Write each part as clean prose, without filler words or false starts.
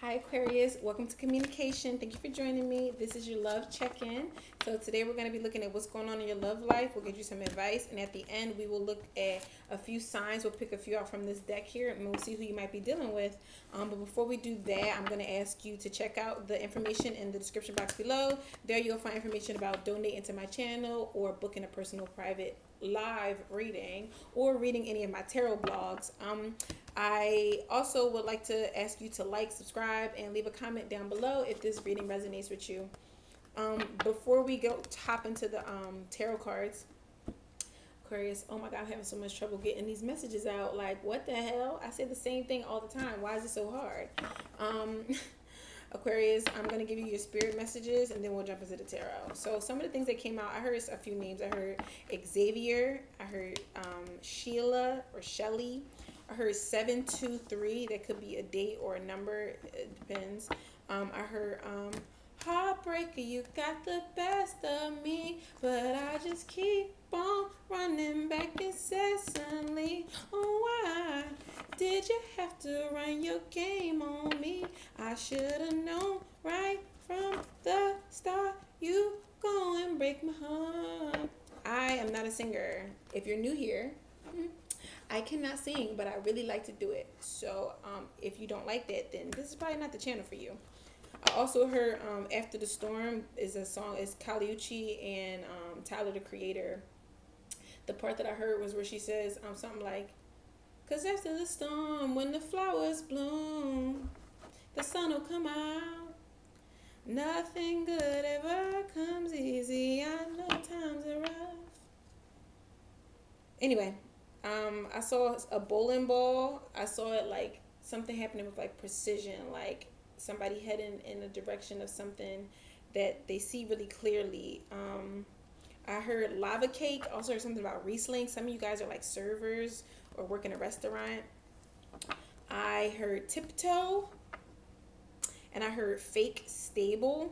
Hi Aquarius, welcome to Communication. Thank you for joining me. This is your love check-in. So today we're going to be looking at what's going on in your love life. We'll give you some advice, and at the end we will look at a few signs. We'll pick a few out from this deck here, and we'll see who you might be dealing with. But before we do that, I'm going to ask you to check out the information in the description box below. There you'll find information about donating to my channel or booking a personal private live reading or reading any of my tarot blogs. I also would like to ask you to like, subscribe, and leave a comment down below if this reading resonates with you. Before we go hop into the tarot cards, Aquarius, oh my God, I'm having so much trouble getting these messages out. Like, what the hell? I say the same thing all the time. Why is it so hard? Aquarius, I'm going to give you your spirit messages and then we'll jump into the tarot. So some of the things that came out, I heard a few names. I heard Xavier. I heard Sheila or Shelly. I heard 723. That could be a date or a number. It depends. I heard heartbreaker, you got the best of me, but I just keep on running back incessantly. Oh, why did you have to run your game on me? I should have known right from the start you go and break my heart. I am not a singer. If you're new here, I cannot sing, but I really like to do it. So if you don't like that, then this is probably not the channel for you. I also heard After the Storm is a song. It's Caliucci and Tyler, the Creator. The part that I heard was where she says something like, "'Cause after the storm, when the flowers bloom, the sun will come out. Nothing good ever comes easy. I know times are rough." Anyway, I saw a bowling ball. I saw it like something happening with like precision, like somebody heading in the direction of something that they see really clearly. I heard lava cake. Also heard something about Riesling. Some of you guys are like servers or work in a restaurant. I heard tiptoe, and I heard fake stable.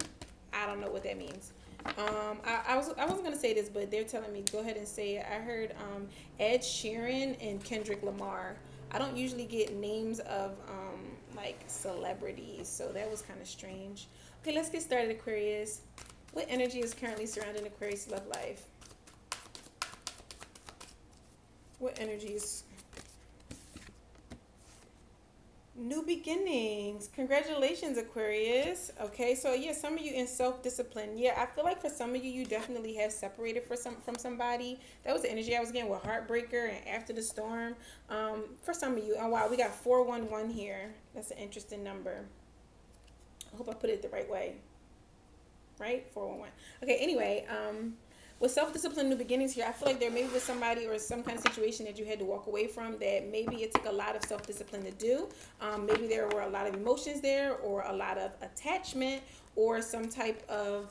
I don't know what that means. I wasn't gonna say this, but they're telling me go ahead and say it. I heard Ed Sheeran and Kendrick Lamar. I don't usually get names of like celebrities, so that was kind of strange. Okay, let's get started, Aquarius. What energy is currently surrounding Aquarius' love life? What energy is new beginnings? Congratulations, Aquarius. Okay, so yeah, some of you in self-discipline. Yeah, I feel like for some of you, you definitely have separated from somebody. That was the energy I was getting with Heartbreaker and After the Storm. For some of you, oh wow, we got 411 here. That's an interesting number. I hope I put it the right way. Right? 411. Okay, anyway, with self-discipline new beginnings here, I feel like there maybe was somebody or some kind of situation that you had to walk away from that maybe it took a lot of self-discipline to do. Maybe there were a lot of emotions there, or a lot of attachment, or some type of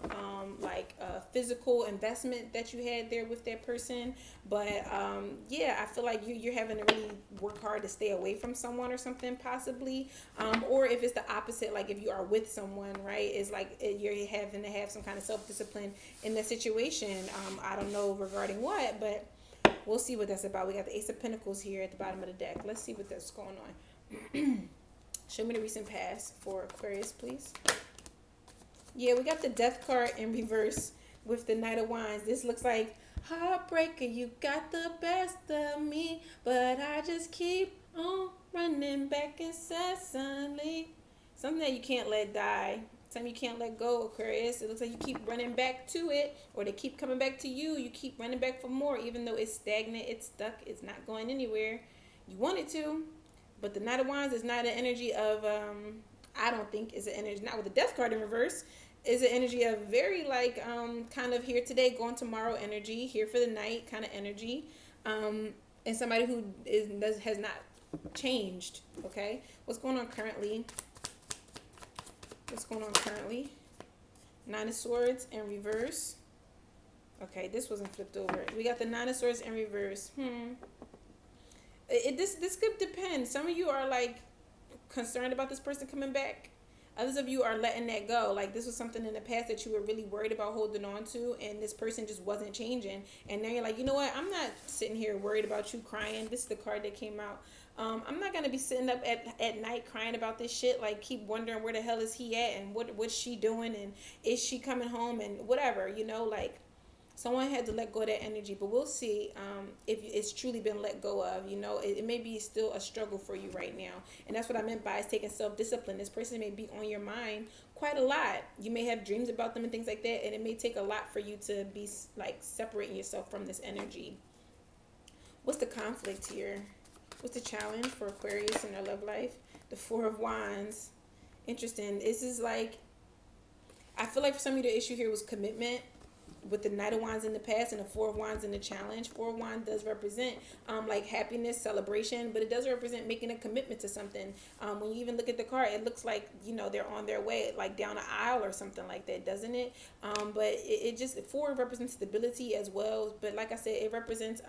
physical investment that you had there with that person. But yeah, I feel like you're having to really work hard to stay away from someone or something, possibly. Or if it's the opposite, like if you are with someone, right, it's like you're having to have some kind of self-discipline in that situation. I don't know regarding what, but we'll see what that's about. We got the Ace of Pentacles here at the bottom of the deck. Let's see what that's going on. Show me the recent past for Aquarius, please. Yeah, we got the Death card in reverse with the Knight of Wands. This looks like heartbreaker, you got the best of me, but I just keep on running back incessantly. Something that you can't let die. Something you can't let go, Aquarius. It looks like you keep running back to it, or they keep coming back to you. You keep running back for more, even though it's stagnant, it's stuck, it's not going anywhere. You want it to, but the Knight of Wands is not an energy of I don't think is an energy, not with the Death card in reverse, is an energy of very like kind of here today, gone tomorrow energy, here for the night kind of energy, and somebody who has not changed. Okay, what's going on currently? What's going on currently? Nine of Swords in reverse. Okay, this wasn't flipped over. We got the Nine of Swords in reverse. This could depend. Some of you are like concerned about this person coming back. Others of you are letting that go. Like this was something in the past that you were really worried about holding on to, and this person just wasn't changing. And now you're like, you know what? I'm not sitting here worried about you crying. This is the card that came out. I'm not gonna be sitting up at night crying about this shit. Like, keep wondering where the hell is he at and what's she doing and is she coming home and whatever. Like someone had to let go of that energy, but we'll see if it's truly been let go of. It may be still a struggle for you right now, and that's what I meant by it's taking self-discipline. This person may be on your mind quite a lot. You may have dreams about them and things like that, and it may take a lot for you to be like separating yourself from this energy. What's the conflict here? What's the challenge for Aquarius in their love life? The Four of Wands. Interesting. This is like, I feel like for some of you the issue here was commitment with the Knight of Wands in the past and the Four of Wands in the challenge. Four of Wands does represent like happiness, celebration, but it does represent making a commitment to something. When you even look at the card, it looks like, they're on their way, like down an aisle or something like that, doesn't it? But it just, four represents stability as well. But like I said, it represents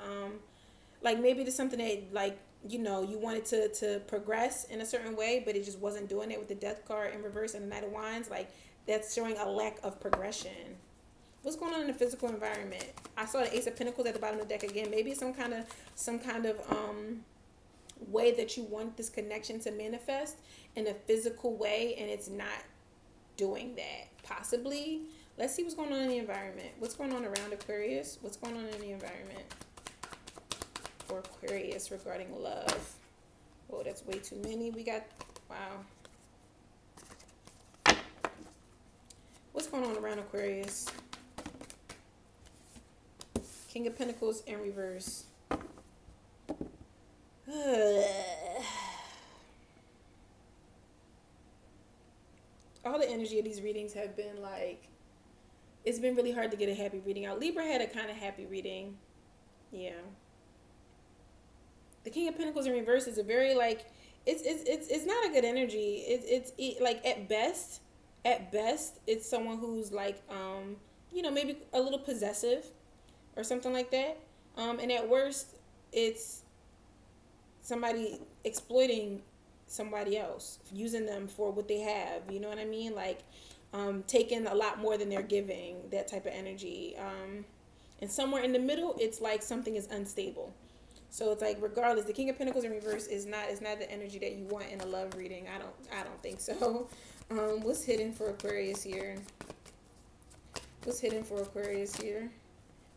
like maybe there's something that like, you wanted to progress in a certain way, but it just wasn't doing it with the Death card in reverse and the Knight of Wands. Like, that's showing a lack of progression. What's going on in the physical environment? I saw the Ace of Pentacles at the bottom of the deck again. Maybe some kind of way that you want this connection to manifest in a physical way, and it's not doing that. Possibly. Let's see what's going on in the environment. What's going on around Aquarius? What's going on in the environment for Aquarius regarding love? Oh, that's way too many. We got, wow. What's going on around Aquarius? King of Pentacles in reverse. All the energy of these readings have been like, it's been really hard to get a happy reading out. Libra had a kind of happy reading. Yeah. The King of Pentacles in reverse is a very like, it's not a good energy. It's like at best, it's someone who's like, maybe a little possessive or something like that. And at worst, it's somebody exploiting somebody else, using them for what they have. You know what I mean? Like, taking a lot more than they're giving, that type of energy. And somewhere in the middle, it's like something is unstable. So it's like, regardless, the King of Pentacles in reverse is not the energy that you want in a love reading. I don't think so. What's hidden for Aquarius here? What's hidden for Aquarius here?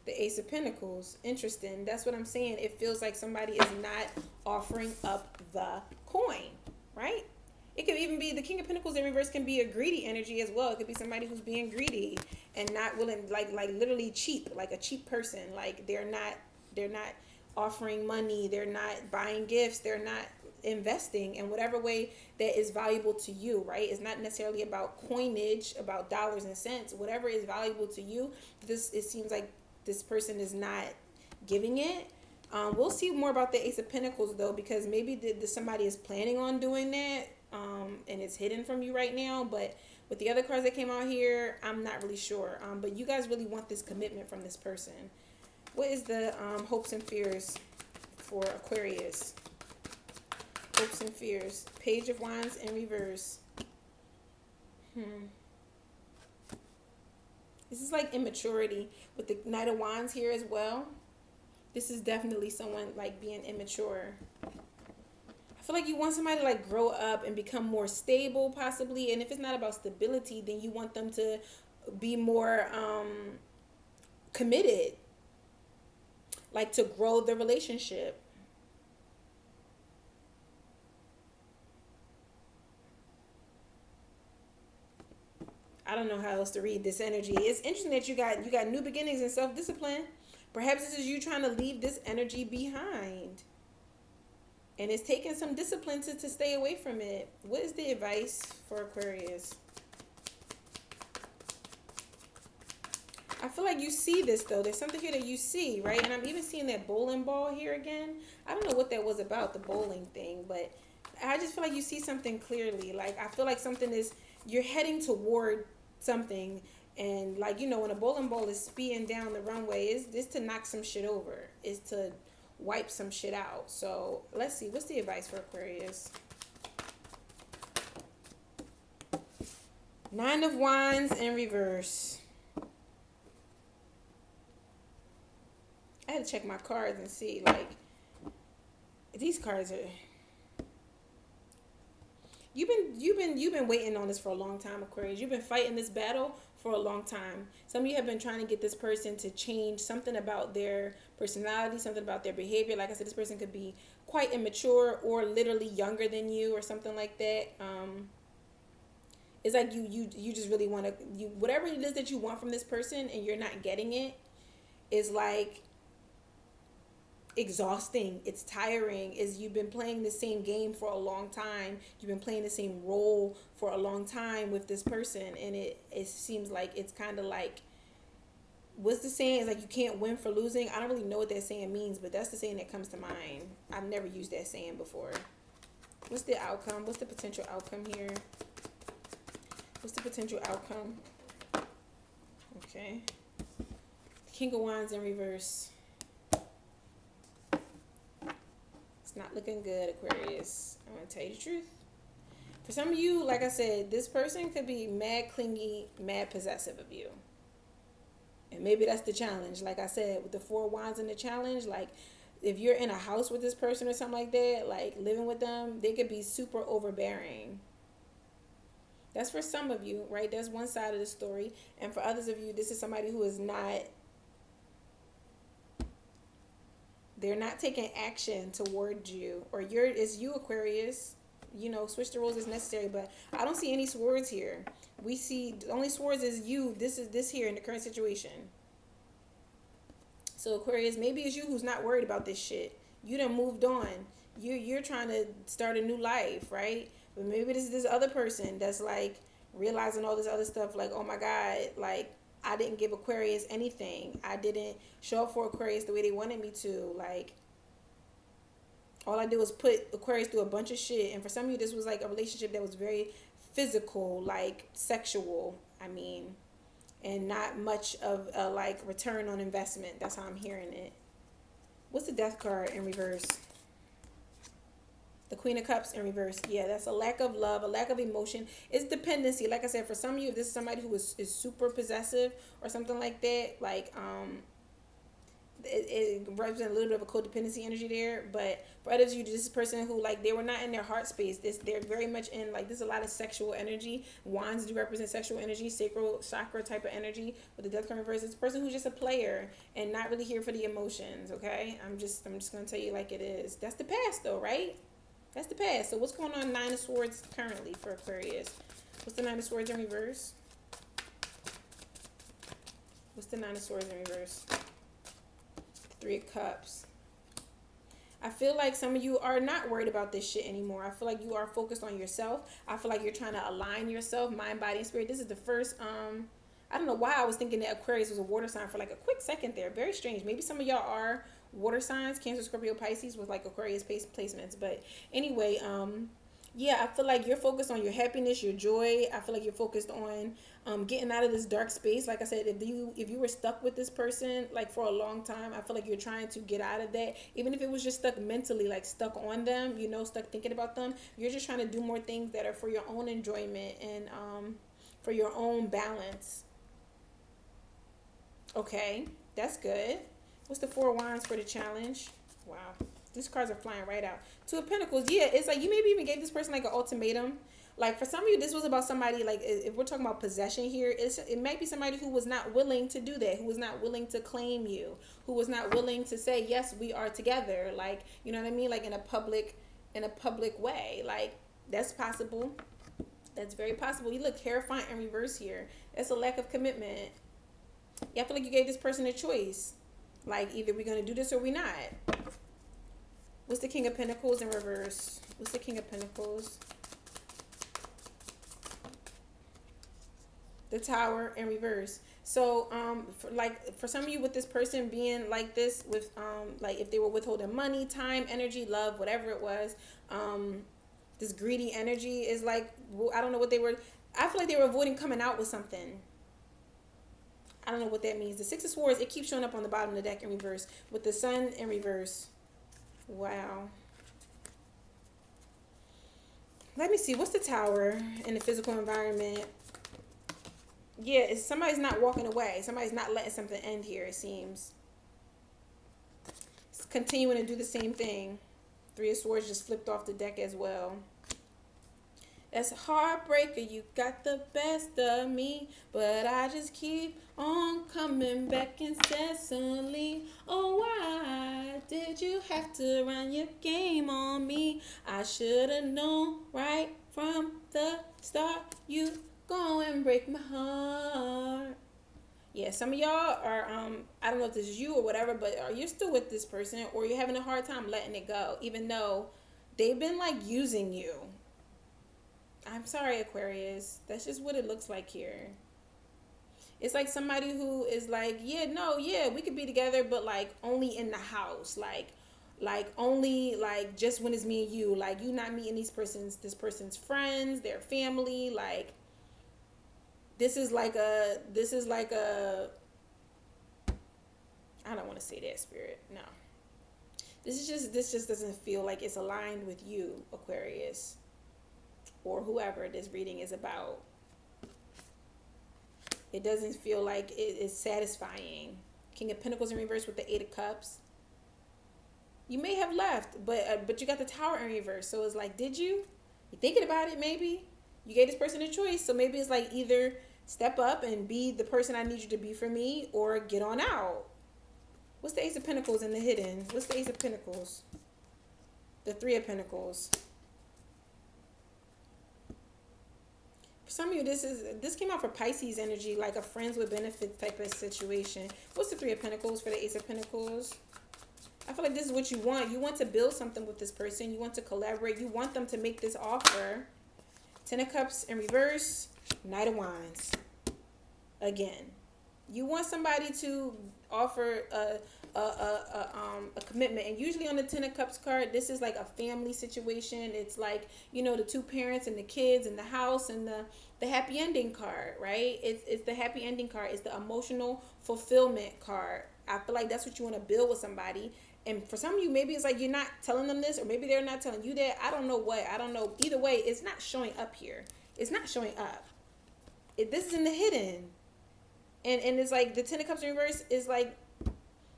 The Ace of Pentacles. Interesting. That's what I'm saying. It feels like somebody is not offering up the coin, right? It could even be the King of Pentacles in reverse can be a greedy energy as well. It could be somebody who's being greedy and not willing, like literally cheap, like a cheap person. Like they're not offering money. They're not buying gifts. They're not investing in whatever way that is valuable to you, right? It's not necessarily about coinage, about dollars and cents. Whatever is valuable to you, it seems like this person is not giving it. We'll see more about the Ace of Pentacles though, because maybe somebody is planning on doing that, and it's hidden from you right now. But with the other cards that came out here, I'm not really sure. But you guys really want this commitment from this person. What is the hopes and fears for Aquarius? Hopes and fears. Page of Wands in reverse. This is like immaturity with the Knight of Wands here as well. This is definitely someone like being immature. I feel like you want somebody to like grow up and become more stable possibly. And if it's not about stability, then you want them to be more committed. Like to grow the relationship. I don't know how else to read this energy. It's interesting that you got new beginnings and self-discipline. Perhaps this is you trying to leave this energy behind. And it's taking some discipline to stay away from it. What is the advice for Aquarius? I feel like you see this though. There's something here that you see, right? And I'm even seeing that bowling ball here again. I don't know what that was about, the bowling thing, but I just feel like you see something clearly. Like I feel like you're heading toward something, and like when a bowling ball is speeding down the runway, is to knock some shit over, is to wipe some shit out. So let's see, what's the advice for Aquarius? Nine of Wands in reverse. I had to check my cards and see, like, these cards are, You've been waiting on this for a long time, Aquarius. You've been fighting this battle for a long time. Some of you have been trying to get this person to change something about their personality, something about their behavior. Like I said, this person could be quite immature or literally younger than you or something like that. It's like you just really want to, you whatever it is that you want from this person and you're not getting it, is like exhausting. It's tiring. Is you've been playing the same game for a long time. You've been playing the same role for a long time with this person, and it seems like it's kind of like, what's the saying? It's like you can't win for losing. I don't really know what that saying means, but that's the saying that comes to mind. I've never used that saying before. What's the outcome? What's the potential outcome here? What's the potential outcome? Okay. King of Wands in reverse. It's not looking good, Aquarius. I'm going to tell you the truth. For some of you, like I said, this person could be mad clingy, mad possessive of you. And maybe that's the challenge. Like I said, with the 4 wands in the challenge, like if you're in a house with this person or something like that, like living with them, they could be super overbearing. That's for some of you, right? That's one side of the story. And for others of you, this is somebody who is not, they're not taking action towards you. Or it's you, Aquarius. You know, switch the roles as necessary. But I don't see any swords here. We see, the only swords is you. This is this here in the current situation. So Aquarius, maybe it's you who's not worried about this shit. You done moved on. You're trying to start a new life, right? But maybe this other person that's like realizing all this other stuff, like, oh my God, like I didn't give Aquarius anything. I didn't show up for Aquarius the way they wanted me to. Like, all I did was put Aquarius through a bunch of shit. And for some of you, this was like a relationship that was very physical, like sexual, I mean, and not much of a like return on investment. That's how I'm hearing it. What's the Death card in reverse? The Queen of Cups in reverse. Yeah, that's a lack of love, a lack of emotion. It's dependency. Like I said, for some of you, if this is somebody who is super possessive or something like that, like it represents a little bit of a codependency energy there. But for others of you, this is a person who, like, they were not in their heart space. They're very much in, like, there's a lot of sexual energy. Wands do represent sexual energy, sacral chakra type of energy. With the Death card in reverse, it's a person who's just a player and not really here for the emotions. Okay, I'm just gonna tell you like it is. That's the past, though, right? That's the past. So what's going on 9 of Swords currently for Aquarius? What's the 9 of Swords in reverse? What's the 9 of Swords in reverse? 3 of Cups. I feel like some of you are not worried about this shit anymore. I feel like you are focused on yourself. I feel like you're trying to align yourself, mind, body, and spirit. This is the first, I don't know why I was thinking that Aquarius was a water sign for like a quick second there. Very strange. Maybe some of y'all are water signs, Cancer, Scorpio, Pisces, with like Aquarius placements. But anyway, yeah, I feel like you're focused on your happiness, your joy. I feel like you're focused on getting out of this dark space. Like I said, if you were stuck with this person like for a long time, I feel like you're trying to get out of that. Even if it was just stuck mentally, like stuck on them, you know, stuck thinking about them. You're just trying to do more things that are for your own enjoyment and for your own balance. Okay, that's good. What's the 4 of Wands for the challenge? Wow. These cards are flying right out. 2 of Pentacles. Yeah, it's like you maybe even gave this person like an ultimatum. Like for some of you, this was about somebody, like if we're talking about possession here, it might be somebody who was not willing to do that, who was not willing to claim you, who was not willing to say, yes, we are together. Like, you know what I mean? Like in a public way. Like that's possible. That's very possible. You look terrifying in reverse here. That's a lack of commitment. Yeah, I feel like you gave this person a choice. Like either we're going to do this or we're not. What's the King of Pentacles in reverse? What's the King of Pentacles? The Tower in reverse. So, for some of you with this person being like this, with like if they were withholding money, time, energy, love, whatever it was, this greedy energy is like, I don't know what they were. I feel like they were avoiding coming out with something. I don't know what that means. The 6 of Swords, it keeps showing up on the bottom of the deck in reverse. With the Sun in reverse. Wow. Let me see. What's the Tower in the physical environment? Yeah, it's somebody's not walking away. Somebody's not letting something end here, it seems. It's continuing to do the same thing. 3 of Swords just flipped off the deck as well. As a heartbreaker, you got the best of me, but I just keep on coming back incessantly. Oh, why did you have to run your game on me? I should have known right from the start you go and break my heart. Yeah, some of y'all are I don't know if this is you or whatever, but are you still with this person, or you're having a hard time letting it go, even though they've been like using you. I'm sorry, Aquarius. That's just what it looks like here. It's like somebody who is like, yeah, no, yeah, we could be together, but like only in the house, like only like just when it's me and you, like you not meeting this person's friends, their family, like this is like a I don't want to say that, spirit. No. This just doesn't feel like it's aligned with you, Aquarius, or whoever this reading is about. It doesn't feel like it is satisfying. King of Pentacles in reverse with the Eight of Cups. You may have left, but you got the Tower in reverse. So it's like, did you? You thinking about it? Maybe you gave this person a choice. So maybe it's like either step up and be the person I need you to be for me, or get on out. What's the Ace of Pentacles in the hidden? What's the Ace of Pentacles? The Three of Pentacles. For some of you, this came out for Pisces energy, like a friends with benefits type of situation. What's the Three of Pentacles for the Ace of Pentacles? I feel like this is what you want. You want to build something with this person. You want to collaborate. You want them to make this offer. Ten of Cups in reverse. Knight of Wands. Again. You want somebody to offer a commitment, and usually on the Ten of Cups card, this is like a family situation. It's like, you know, the two parents and the kids and the house, and the happy ending card, right? It's the happy ending card. It's the emotional fulfillment card. I feel like that's what you want to build with somebody. And for some of you, maybe it's like you're not telling them this, or maybe they're not telling you that. I don't know what. I don't know. Either way, it's not showing up here. It's not showing up. This is in the hidden. And it's like the Ten of Cups in reverse is like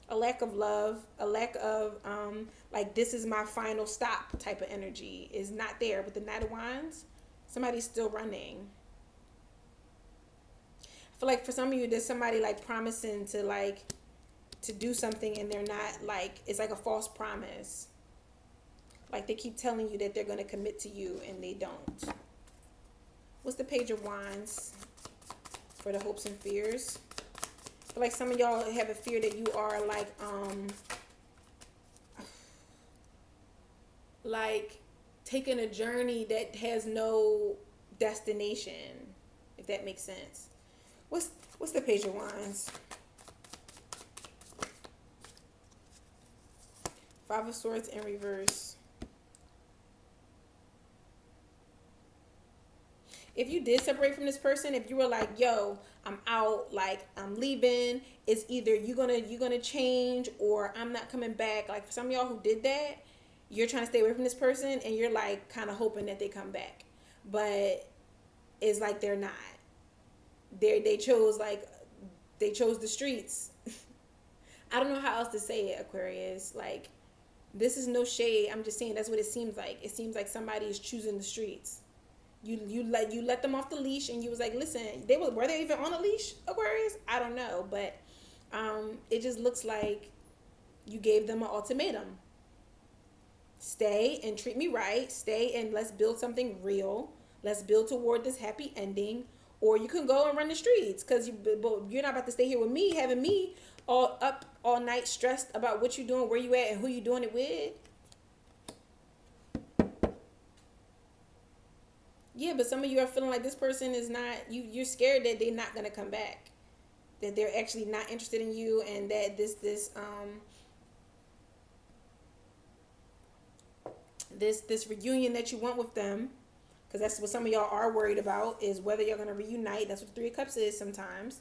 a lack of love, a lack of like this is my final stop type of energy is not there. With the Knight of Wands, somebody's still running. I feel like for some of you, there's somebody like promising to do something, and they're not, like it's like a false promise. Like they keep telling you that they're going to commit to you, and they don't. What's the Page of Wands for the hopes and fears? I feel like some of y'all have a fear that you are like taking a journey that has no destination, if that makes sense. What's the Page of Wands? Five of Swords in reverse. If you did separate from this person, if you were like, yo, I'm out, like I'm leaving, it's either you're gonna change, or I'm not coming back. Like for some of y'all who did that, you're trying to stay away from this person, and you're like kind of hoping that they come back. But it's like they're not. They chose the streets. I don't know how else to say it, Aquarius. Like, this is no shade. I'm just saying that's what it seems like. It seems like somebody is choosing the streets. You let them off the leash, and you was like, listen, were they even on a leash, Aquarius? I don't know, but it just looks like you gave them an ultimatum. Stay and treat me right. Stay and let's build something real. Let's build toward this happy ending. Or you can go and run the streets, because you're not about to stay here with me, having me all up all night stressed about what you're doing, where you at, and who you doing it with. Yeah, but some of you are feeling like this person is not, you're scared that they're not going to come back. That they're actually not interested in you, and that this reunion that you want with them, because that's what some of y'all are worried about, is whether you're going to reunite. That's what the Three of Cups is sometimes.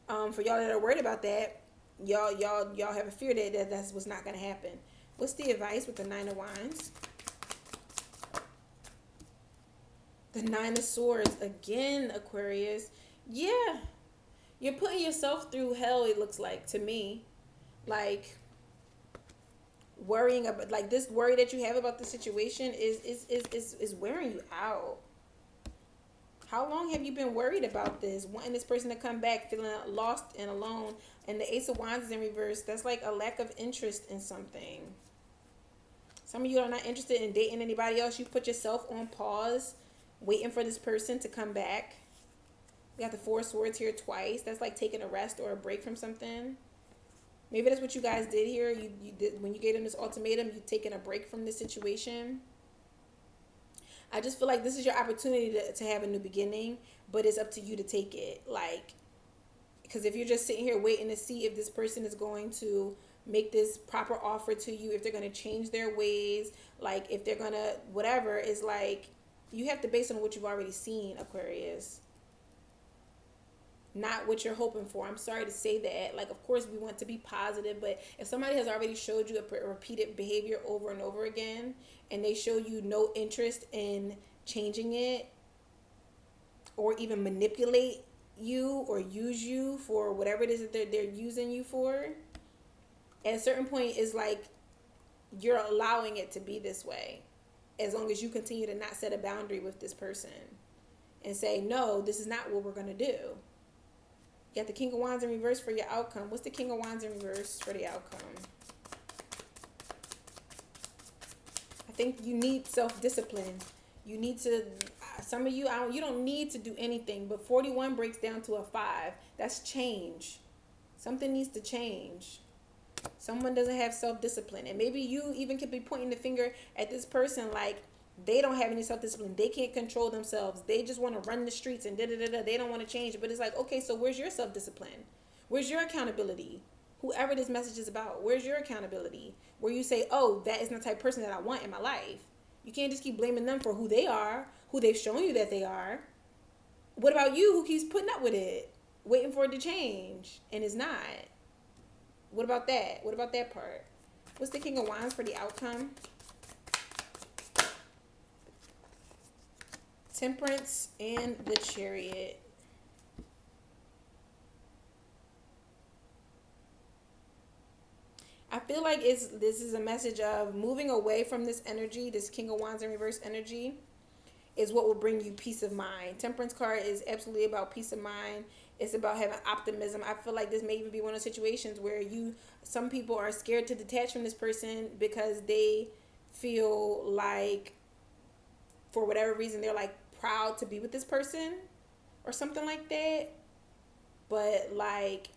For y'all that are worried about that, y'all have a fear that that's what's not going to happen. What's the advice with the Nine of Wands? The Nine of Swords again, Aquarius. Yeah, you're putting yourself through hell, it looks like to me. Like worrying about, like this worry that you have about the situation is wearing you out. How long have you been worried about this? Wanting this person to come back, feeling lost and alone. And the Ace of Wands is in reverse. That's like a lack of interest in something. Some of you are not interested in dating anybody else. You put yourself on pause, waiting for this person to come back. We got the Four of Swords here twice. That's like taking a rest or a break from something. Maybe that's what you guys did here. You did when you gave them this ultimatum. You taking a break from this situation. I just feel like this is your opportunity to have a new beginning, but it's up to you to take it. Like, because if you're just sitting here waiting to see if this person is going to make this proper offer to you, if they're going to change their ways, like if they're going to whatever, is like you have to base on what you've already seen, Aquarius. Not what you're hoping for. I'm sorry to say that. Like, of course, we want to be positive, but if somebody has already showed you a repeated behavior over and over again, and they show you no interest in changing it, or even manipulate you or use you for whatever it is that they're using you for, at a certain point, it's like you're allowing it to be this way, as long as you continue to not set a boundary with this person and say, no, this is not what we're going to do. You got the King of Wands in reverse for your outcome. What's the King of Wands in reverse for the outcome? I think you need self-discipline. You need to, some of you, you don't need to do anything, but 41 breaks down to a 5. That's change. Something needs to change. Someone doesn't have self-discipline. And maybe you even could be pointing the finger at this person like, they don't have any self-discipline. They can't control themselves. They just want to run the streets and da-da-da-da. They don't want to change it. But it's like, okay, so where's your self-discipline? Where's your accountability? Whoever this message is about, where's your accountability? Where you say, oh, that is the type of person that I want in my life. You can't just keep blaming them for who they are, who they've shown you that they are. What about you who keeps putting up with it, waiting for it to change, and it's not? What about that? What about that part? What's the King of Wands for the outcome? Temperance and the Chariot. I feel like this is a message of moving away from this energy, this King of Wands in reverse energy, is what will bring you peace of mind. Temperance card is absolutely about peace of mind. It's about having optimism. I feel like this may even be one of those situations where some people are scared to detach from this person because they feel like, for whatever reason, they're like proud to be with this person or something like that. But like,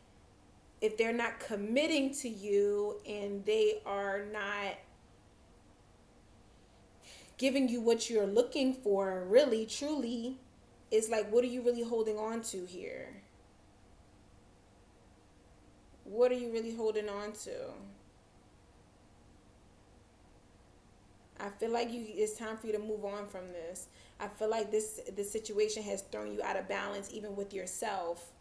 if they're not committing to you and they are not giving you what you're looking for, really, truly, it's like, what are you really holding on to here? What are you really holding on to? I feel like it's time for you to move on from this. I feel like this situation has thrown you out of balance, even with yourself.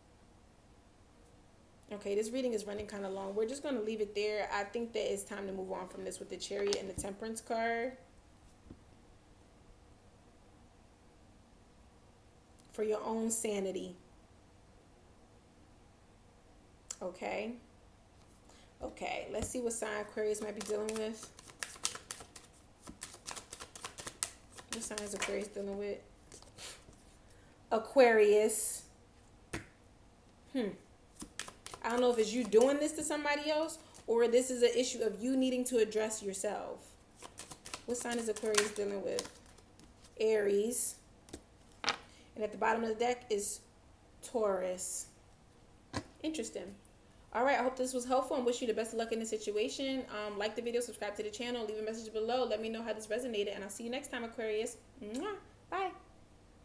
Okay, this reading is running kind of long. We're just going to leave it there. I think that it's time to move on from this with the Chariot and the Temperance card. For your own sanity. Okay. Okay, let's see what sign Aquarius might be dealing with. What sign is Aquarius dealing with? Aquarius. I don't know if it's you doing this to somebody else or this is an issue of you needing to address yourself. What sign is Aquarius dealing with? Aries. And at the bottom of the deck is Taurus. Interesting. All right, I hope this was helpful and wish you the best of luck in this situation. Like the video, subscribe to the channel, leave a message below. Let me know how this resonated, and I'll see you next time, Aquarius. Mwah. Bye.